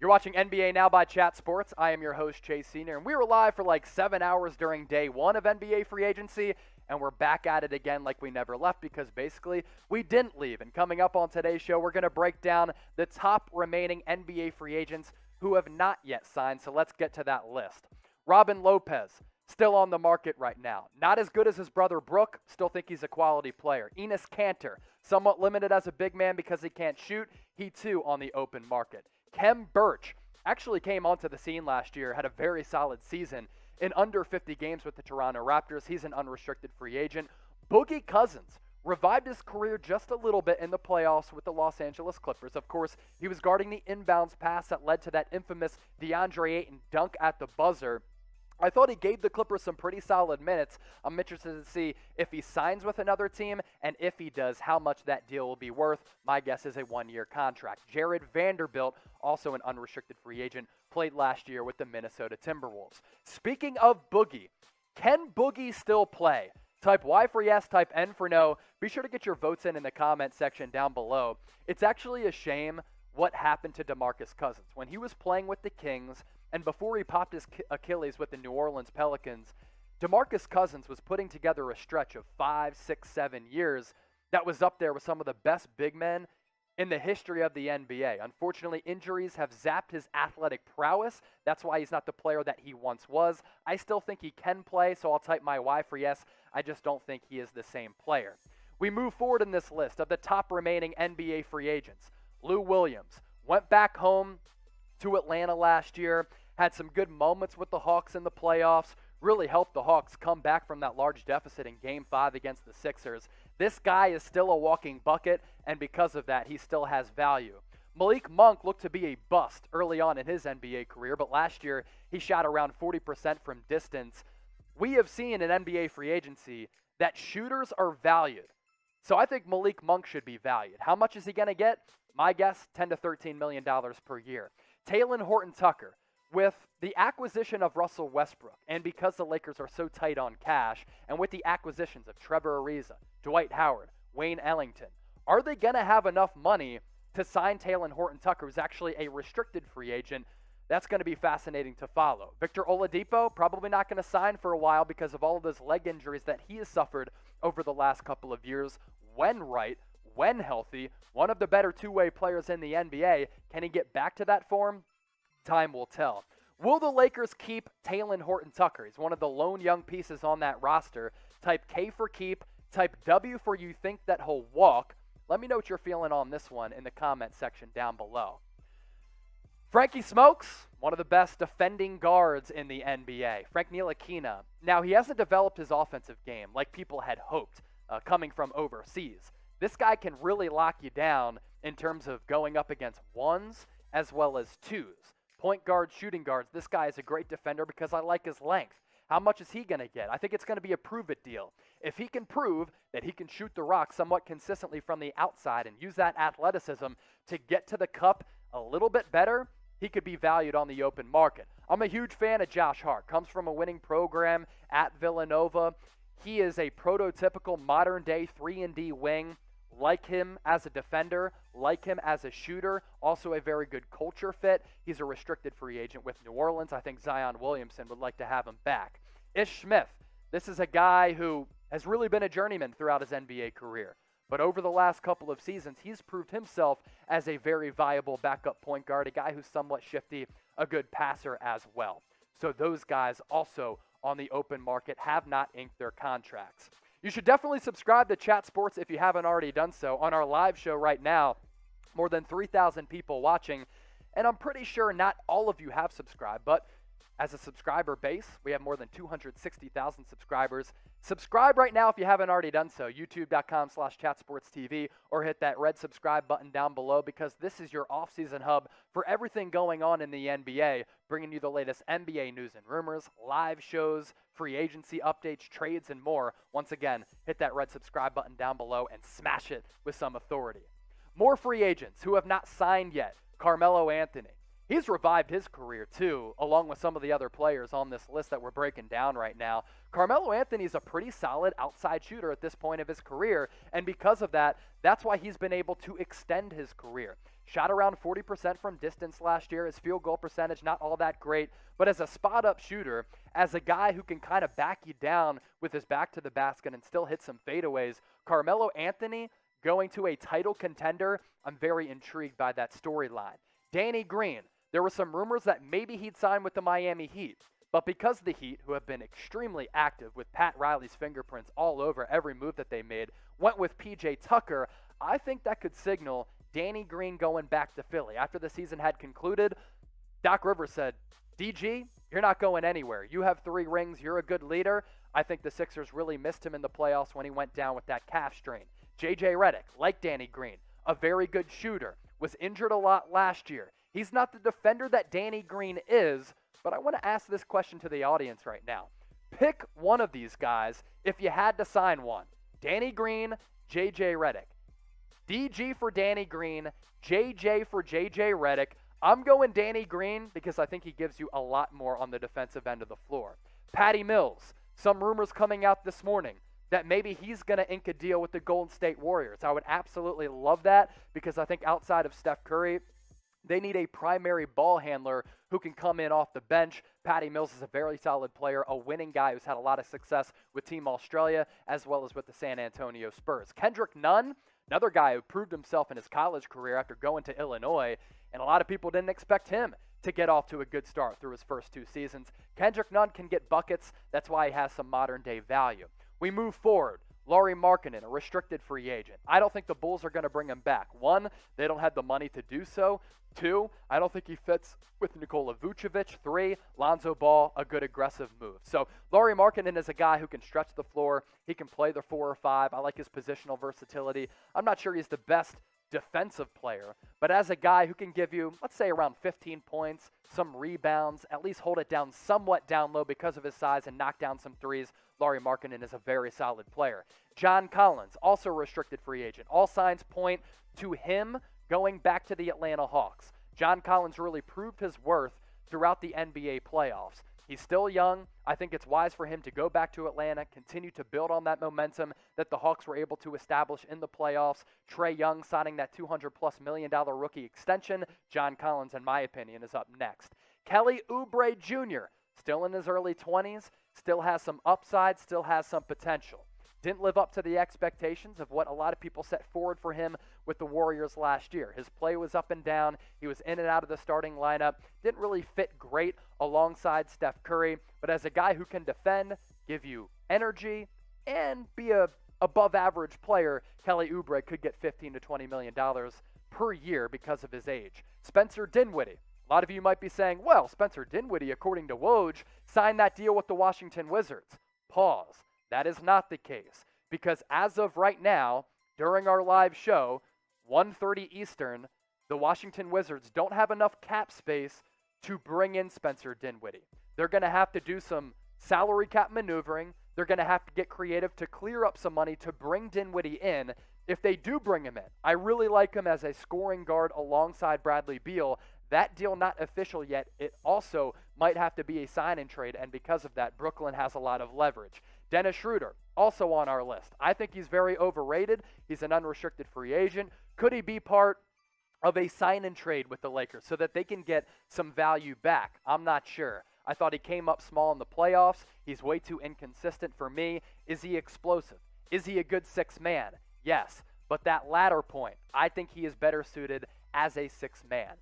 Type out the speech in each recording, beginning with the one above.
You're watching NBA Now by Chat Sports. I am your host, Chase Senior, and we were live for like 7 hours during day one of NBA free agency, and we're back at it again like we never left because basically we didn't leave. And coming up on today's show, we're going to break down the top remaining NBA free agents who have not yet signed, so let's get to that list. Robin Lopez, still on the market right now. Not as good as his brother Brook, still think he's a quality player. Enes Kanter, somewhat limited as a big man because he can't shoot. He too on the open market. Khem Birch actually came onto the scene last year, had a very solid season in under 50 games with the Toronto Raptors. He's an unrestricted free agent. Boogie Cousins revived his career just a little bit in the playoffs with the Los Angeles Clippers. Of course, he was guarding the inbounds pass that led to that infamous DeAndre Ayton dunk at the buzzer. I thought he gave the Clippers some pretty solid minutes. I'm interested to see if he signs with another team, and if he does, how much that deal will be worth. My guess is a one-year contract. Jared Vanderbilt, also an unrestricted free agent, played last year with the Minnesota Timberwolves. Speaking of Boogie, can Boogie still play? Type Y for yes, type N for no. Be sure to get your votes in the comment section down below. It's actually a shame what happened to DeMarcus Cousins. When he was playing with the Kings, and before he popped his Achilles with the New Orleans Pelicans, DeMarcus Cousins was putting together a stretch of 5, 6, 7 years that was up there with some of the best big men in the history of the NBA. Unfortunately, injuries have zapped his athletic prowess. That's why he's not the player that he once was. I still think he can play, so I'll type my Y for yes. I just don't think he is the same player. We move forward in this list of the top remaining NBA free agents. Lou Williams went back home to Atlanta last year, had some good moments with the Hawks in the playoffs, really helped the Hawks come back from that large deficit in Game 5 against the Sixers. This guy is still a walking bucket, and because of that, he still has value. Malik Monk looked to be a bust early on in his NBA career, but last year he shot around 40% from distance. We have seen in NBA free agency that shooters are valued. So I think Malik Monk should be valued. How much is he going to get? My guess, $10 to $13 million per year. Talen Horton-Tucker, with the acquisition of Russell Westbrook, and because the Lakers are so tight on cash, and with the acquisitions of Trevor Ariza, Dwight Howard, Wayne Ellington, are they going to have enough money to sign Talen Horton-Tucker, who's actually a restricted free agent? That's going to be fascinating to follow. Victor Oladipo, probably not going to sign for a while because of all of those leg injuries that he has suffered over the last couple of years. When right, when healthy, one of the better two-way players in the NBA. Can he get back to that form? Time will tell. Will the Lakers keep Talen Horton-Tucker? He's one of the lone young pieces on that roster. Type K for keep. Type W for you think that he'll walk. Let me know what you're feeling on this one in the comment section down below. Frankie Smokes, one of the best defending guards in the NBA. Frank Ntilikina. Now, he hasn't developed his offensive game like people had hoped coming from overseas. This guy can really lock you down in terms of going up against ones as well as twos. Point guards, shooting guards, this guy is a great defender because I like his length. How much is he going to get? I think it's going to be a prove-it deal. If he can prove that he can shoot the rock somewhat consistently from the outside and use that athleticism to get to the cup a little bit better, he could be valued on the open market. I'm a huge fan of Josh Hart. Comes from a winning program at Villanova. He is a prototypical modern-day 3-and-D wing. Like him as a defender, like him as a shooter, also a very good culture fit. He's a restricted free agent with New Orleans. I think Zion Williamson would like to have him back. Ish Smith, this is a guy who has really been a journeyman throughout his NBA career. But over the last couple of seasons, he's proved himself as a very viable backup point guard, a guy who's somewhat shifty, a good passer as well. So those guys also on the open market have not inked their contracts. You should definitely subscribe to Chat Sports if you haven't already done so. On our live show right now, more than 3,000 people watching, and I'm pretty sure not all of you have subscribed, but as a subscriber base, we have more than 260,000 subscribers. Subscribe right now if you haven't already done so, youtube.com/chatsportstv, or hit that red subscribe button down below because this is your off-season hub for everything going on in the NBA, bringing you the latest NBA news and rumors, live shows, free agency updates, trades, and more. Once again, hit that red subscribe button down below and smash it with some authority. More free agents who have not signed yet. Carmelo Anthony. He's revived his career, too, along with some of the other players on this list that we're breaking down right now. Carmelo Anthony is a pretty solid outside shooter at this point of his career, and because of that, that's why he's been able to extend his career. Shot around 40% from distance last year. His field goal percentage, not all that great. But as a spot-up shooter, as a guy who can kind of back you down with his back to the basket and still hit some fadeaways, Carmelo Anthony going to a title contender, I'm very intrigued by that storyline. Danny Green, there were some rumors that maybe he'd sign with the Miami Heat. But because the Heat, who have been extremely active with Pat Riley's fingerprints all over every move that they made, went with P.J. Tucker, I think that could signal Danny Green going back to Philly. After the season had concluded, Doc Rivers said, DG, you're not going anywhere. You have 3 rings. You're a good leader. I think the Sixers really missed him in the playoffs when he went down with that calf strain. J.J. Redick, like Danny Green, a very good shooter, was injured a lot last year. He's not the defender that Danny Green is, but I want to ask this question to the audience right now. Pick one of these guys if you had to sign one. Danny Green, J.J. Redick. DG for Danny Green, JJ for JJ Redick. I'm going Danny Green because I think he gives you a lot more on the defensive end of the floor. Patty Mills, some rumors coming out this morning that maybe he's going to ink a deal with the Golden State Warriors. I would absolutely love that because I think outside of Steph Curry, they need a primary ball handler who can come in off the bench. Patty Mills is a very solid player, a winning guy who's had a lot of success with Team Australia as well as with the San Antonio Spurs. Kendrick Nunn, another guy who proved himself in his college career after going to Illinois, and a lot of people didn't expect him to get off to a good start through his first 2 seasons. Kendrick Nunn can get buckets. That's why he has some modern-day value. We move forward. Lauri Markkanen, a restricted free agent. I don't think the Bulls are going to bring him back. 1, they don't have the money to do so. 2, I don't think he fits with Nikola Vucevic. 3, Lonzo Ball, a good aggressive move. So Lauri Markkanen is a guy who can stretch the floor. He can play the 4 or 5. I like his positional versatility. I'm not sure he's the best defensive player, but as a guy who can give you, let's say, around 15 points, some rebounds, at least hold it down somewhat down low because of his size and knock down some threes, Lauri Markkanen is a very solid player. John Collins, also a restricted free agent. All signs point to him going back to the Atlanta Hawks. John Collins really proved his worth throughout the NBA playoffs. He's still young. I think it's wise for him to go back to Atlanta, continue to build on that momentum that the Hawks were able to establish in the playoffs. Trae Young signing that $200+ million rookie extension. John Collins, in my opinion, is up next. Kelly Oubre Jr., still in his early 20s, still has some upside, still has some potential. Didn't live up to the expectations of what a lot of people set forward for him with the Warriors last year. His play was up and down. He was in and out of the starting lineup. Didn't really fit great alongside Steph Curry. But as a guy who can defend, give you energy, and be a above-average player, Kelly Oubre could get $15 to $20 million per year because of his age. Spencer Dinwiddie. A lot of you might be saying, well, Spencer Dinwiddie, according to Woj, signed that deal with the Washington Wizards. Pause. That is not the case, because as of right now, during our live show, 1:30 Eastern, the Washington Wizards don't have enough cap space to bring in Spencer Dinwiddie. They're going to have to do some salary cap maneuvering. They're going to have to get creative to clear up some money to bring Dinwiddie in. If they do bring him in, I really like him as a scoring guard alongside Bradley Beal. That deal not official yet. It also might have to be a sign and trade, and because of that, Brooklyn has a lot of leverage. Dennis Schroder, also on our list. I think he's very overrated. He's an unrestricted free agent. Could he be part of a sign and trade with the Lakers so that they can get some value back? I'm not sure. I thought he came up small in the playoffs. He's way too inconsistent for me. Is he explosive? Is he a good 6 man? Yes. But that latter point, I think he is better suited as a 6 man.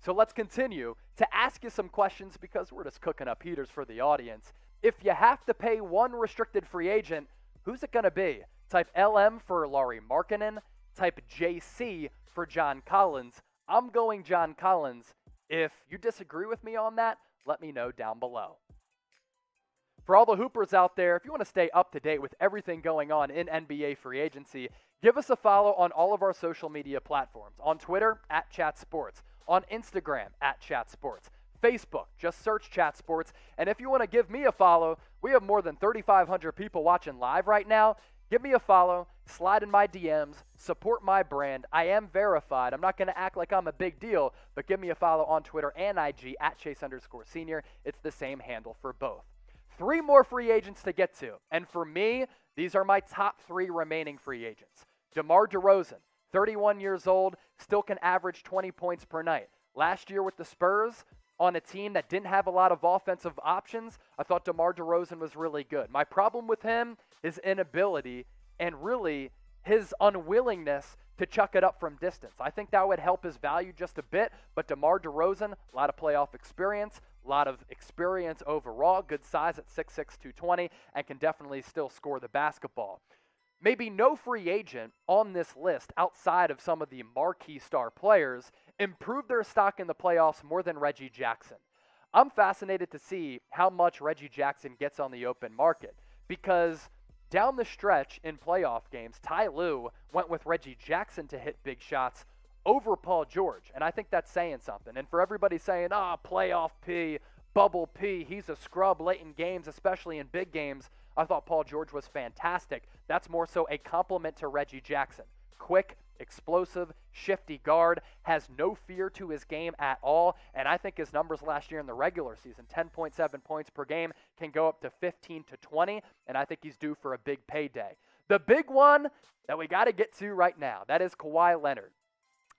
So let's continue to ask you some questions because we're just cooking up heaters for the audience. If you have to pay one restricted free agent, who's it going to be? Type LM for Lauri Markkanen. Type JC for John Collins. I'm going John Collins. If you disagree with me on that, let me know down below. For all the hoopers out there, if you want to stay up to date with everything going on in NBA free agency, give us a follow on all of our social media platforms. On Twitter, @ChatSports. On Instagram, @ChatSports. Facebook, just search Chat Sports. And if you want to give me a follow, we have more than 3,500 people watching live right now. Give me a follow, slide in my DMs, support my brand. I am verified. I'm not going to act like I'm a big deal, but give me a follow on Twitter and IG @Chase_Senior. It's the same handle for both. 3 more free agents to get to. And for me, these are my top 3 remaining free agents. DeMar DeRozan, 31 years old, still can average 20 points per night. Last year with the Spurs, on a team that didn't have a lot of offensive options, I thought DeMar DeRozan was really good. My problem with him is inability and really his unwillingness to chuck it up from distance. I think that would help his value just a bit, but DeMar DeRozan, a lot of playoff experience, a lot of experience overall, good size at 6'6", 220, and can definitely still score the basketball. Maybe no free agent on this list outside of some of the marquee star players improved their stock in the playoffs more than Reggie Jackson. I'm fascinated to see how much Reggie Jackson gets on the open market because down the stretch in playoff games, Ty Lue went with Reggie Jackson to hit big shots over Paul George, and I think that's saying something. And for everybody saying, playoff P, bubble P, he's a scrub late in games, especially in big games, I thought Paul George was fantastic. That's more so a compliment to Reggie Jackson. Quick, explosive, shifty guard, has no fear to his game at all, and I think his numbers last year in the regular season, 10.7 points per game, can go up to 15 to 20, and I think he's due for a big payday. The big one that we got to get to right now, that is Kawhi Leonard.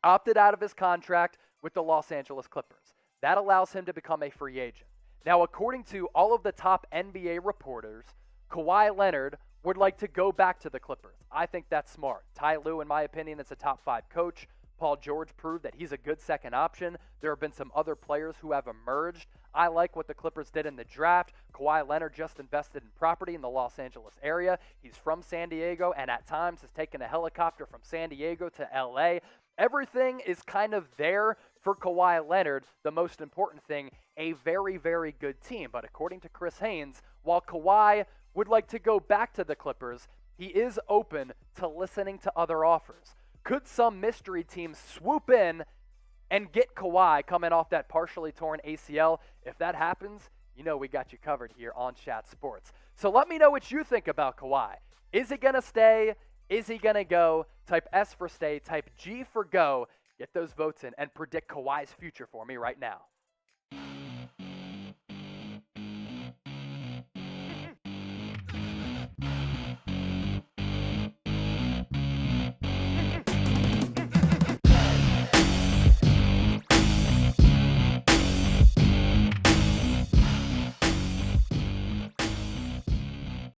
Opted out of his contract with the Los Angeles Clippers. That allows him to become a free agent. Now, according to all of the top NBA reporters, Kawhi Leonard would like to go back to the Clippers. I think that's smart. Ty Lue, in my opinion, is a top 5 coach. Paul George proved that he's a good second option. There have been some other players who have emerged. I like what the Clippers did in the draft. Kawhi Leonard just invested in property in the Los Angeles area. He's from San Diego and at times has taken a helicopter from San Diego to LA. Everything is kind of there for Kawhi Leonard. The most important thing, a very, very good team. But according to Chris Haynes, while Kawhi would like to go back to the Clippers, he is open to listening to other offers. Could some mystery team swoop in and get Kawhi coming off that partially torn ACL? If that happens, you know we got you covered here on Chat Sports. So let me know what you think about Kawhi. Is he going to stay? Is he going to go? Type S for stay, type G for go. Get those votes in and predict Kawhi's future for me right now.